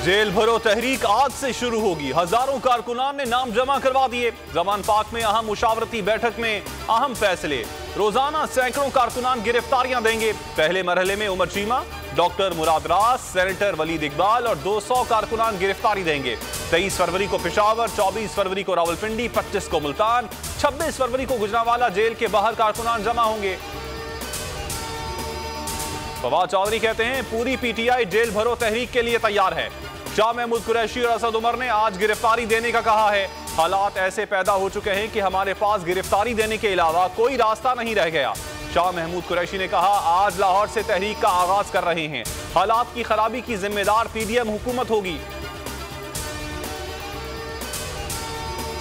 Jail भरो तहरीक आज से शुरू होगी। हजारों कारकुनान ने नाम जमा करवा दिए। जमान पाक में अहम मुशावरती बैठक में अहम फैसले। रोजाना सैकड़ों कारकुनान गिरफ्तारियां देंगे। पहले मरहले में उमर चीमा, डॉक्टर मुराद रास, सेनेटर वलीद इकबाल और 200 कारकुनान गिरफ्तारी देंगे। 23 फरवरी को पेशावर, 24 फरवरी को रावलपिंडी, 25 को मुल्तान, 26 फरवरी को गुजरांवाला जेल के बाहर कारकुनान जमा होंगे। फवाद चौधरी कहते हैं पूरी पीटीआई जेल भरो तहरीक के लिए तैयार है। शाह महमूद कुरैशी और असद उमर ने आज गिरफ्तारी देने का कहा है। हालात ऐसे पैदा हो चुके हैं कि हमारे पास गिरफ्तारी देने के अलावा कोई रास्ता नहीं रह गया। शाह महमूद कुरैशी ने कहा आज लाहौर से तहरीक का आगाज कर रहे हैं। हालात की खराबी की जिम्मेदार पीडीएम हुकूमत होगी।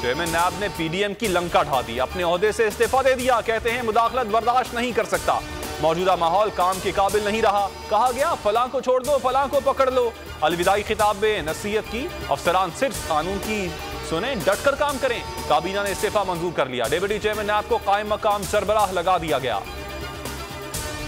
चेयरमैन नैब ने पीडीएम की लंका ढा दी, अपने ओहदे से इस्तीफा दे दिया। कहते हैं मुदाखलत बर्दाश्त नहीं कर सकता, मौजूदा माहौल काम के काबिल नहीं रहा। कहा गया फलां को छोड़ दो, फलां को पकड़ लो। अलविदाई खिताब में नसीहत की। अफसरान सिर्फ कानून की सुने, डट कर काम करें। काबीना ने इस्तीफा मंजूर कर लिया। डिप्टी चेयरमैन नैब को कायम मकाम सरबराह लगा दिया गया।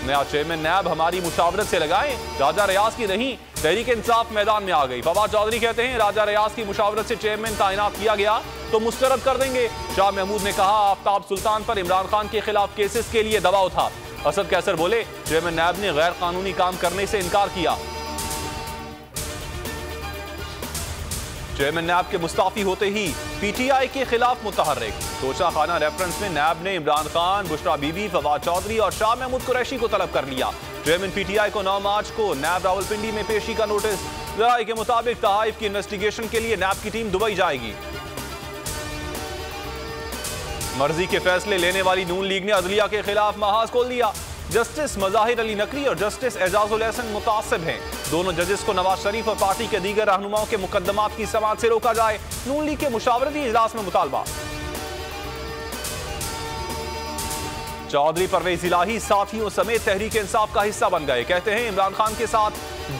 नया चेयरमैन नैब हमारी मुशावरत से लगाएं, राजा रियाज की नहीं। तहरीक इंसाफ मैदान में आ गई। फवाद चौधरी कहते हैं राजा रियाज की मुशावरत से चेयरमैन तैनात किया गया तो मुस्तरद कर देंगे। शाह महमूद ने कहा आफ्ताब सुल्तान पर इमरान खान के खिलाफ केसेस के लिए दबाव था। असद कैसर बोले चेयरमैन नैब ने गैर कानूनी काम करने से इनकार किया। चेयरमैन नैब के मुस्ताफी होते ही पीटीआई के खिलाफ मुतहर्रिक। तोशा खाना रेफरेंस में नैब ने इमरान खान, बुशरा बीबी, फवाद चौधरी और शाह महमूद कुरैशी को तलब कर लिया। चेयरमैन पीटीआई को 9 मार्च को नैब रावलपिंडी में पेशी का नोटिस। जराये के मुताबिक तहाइफ की इन्वेस्टिगेशन के लिए नैब की टीम दुबई जाएगी। मर्जी के फैसले लेने वाली नून लीग ने अदलिया के खिलाफ महाज खोल दिया। जस्टिस मज़ाहिर अली नकवी और जस्टिस एजाजुल एहसन मुतासिब हैं। दोनों जजेस को नवाज शरीफ और पार्टी के दीगर रहनुमाओं के मुकदमात की समाअत से रोका जाए। नून लीग के मुशावरती इजलास में मुतालबा। चौधरी परवेज इलाही साथियों समेत तहरीक इंसाफ का हिस्सा बन गए। कहते हैं इमरान खान के साथ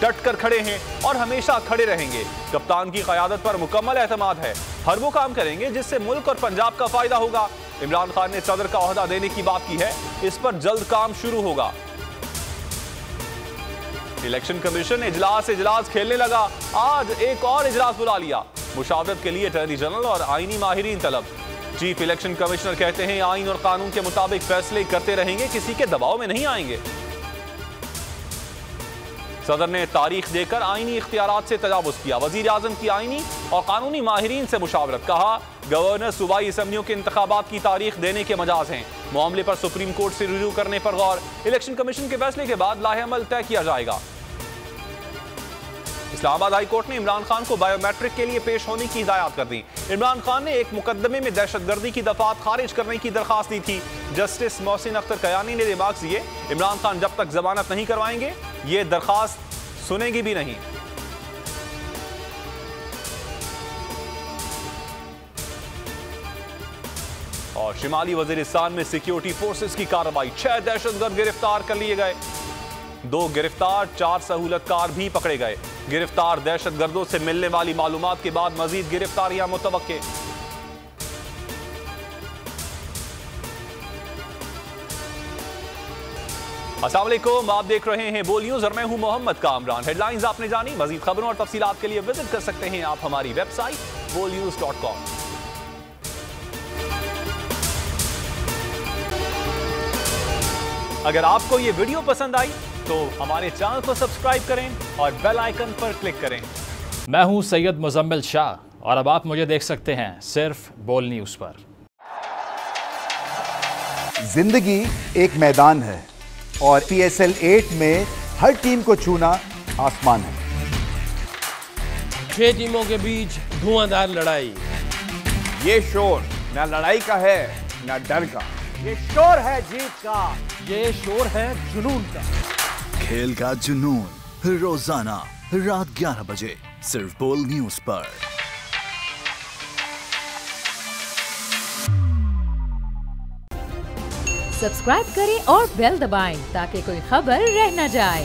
डट कर खड़े हैं और हमेशा खड़े रहेंगे। कप्तान की क़यादत पर मुकम्मल एतमाद है। हर वो काम करेंगे जिससे मुल्क और पंजाब का फायदा होगा। इमरान खान ने सदर का ओहदा देने की बात की है, इस पर जल्द काम शुरू होगा। इलेक्शन कमीशन इजलास खेलने लगा। आज एक और इजलास बुला लिया। मुशावरत के लिए अटॉर्नी जनरल और आईनी माहिरीन तलब। चीफ इलेक्शन कमिश्नर कहते हैं आईन और कानून के मुताबिक फैसले करते रहेंगे, किसी के दबाव में नहीं आएंगे। सदर ने तारीख देकर आईनी इख्तियारात से तजावुज किया। वजीर आजम की आईनी और कानूनी माहिरीन से मुशावरत। कहा गवर्नर सूबाई असम्बलियों के इंतखाबात की तारीख देने के मजाज हैं। मामले पर सुप्रीम कोर्ट से रिव्यू करने पर गौर। इलेक्शन कमीशन के फैसले के बाद लाहे-अमल तय किया जाएगा। इस्लामाबाद हाई कोर्ट ने इमरान खान को बायोमेट्रिक के लिए पेश होने की हिदायत कर दी। इमरान खान ने एक मुकदमे में दहशतगर्दी की दफात खारिज करने की दरखास्त दी थी। जस्टिस मोहसिन अख्तर कयानी ने रिमार्क्स दिए इमरान खान जब तक जमानत नहीं करवाएंगे ये दरखास्त सुनेगी भी नहीं। और शिमाली वजीरिस्तान में सिक्योरिटी फोर्सेस की कार्रवाई। 6 दहशतगर्द गिरफ्तार कर लिए गए। 2 गिरफ्तार, 4 सहूलतकार भी पकड़े गए। गिरफ्तार दहशतगर्दों से मिलने वाली मालूमात के बाद मजीद गिरफ्तारियां मुतवक्के। अस्सलाम वालेकुम, आप देख रहे हैं बोल न्यूज और मैं हूं मोहम्मद कामरान। हेडलाइंस आपने जानी। मजीद खबरों और तफसीलात के लिए विजिट कर सकते हैं आप हमारी वेबसाइट bolnews.com। अगर आपको ये वीडियो पसंद आई तो हमारे चैनल को सब्सक्राइब करें और बेल आइकन पर क्लिक करें। मैं हूं सैयद मुजम्मिल शाह और अब आप मुझे देख सकते हैं सिर्फ बोल न्यूज पर। जिंदगी एक मैदान है और PSL 8 में हर टीम को छूना आसमान है। 6 टीमों के बीच धुआंधार लड़ाई। ये शोर ना लड़ाई का है ना डर का, ये शोर है जीत का, ये शोर है जुनून का। खेल का जुनून रोजाना रात 11 बजे सिर्फ बोल न्यूज पर। सब्सक्राइब करें और बेल दबाएं ताकि कोई खबर रह न जाए।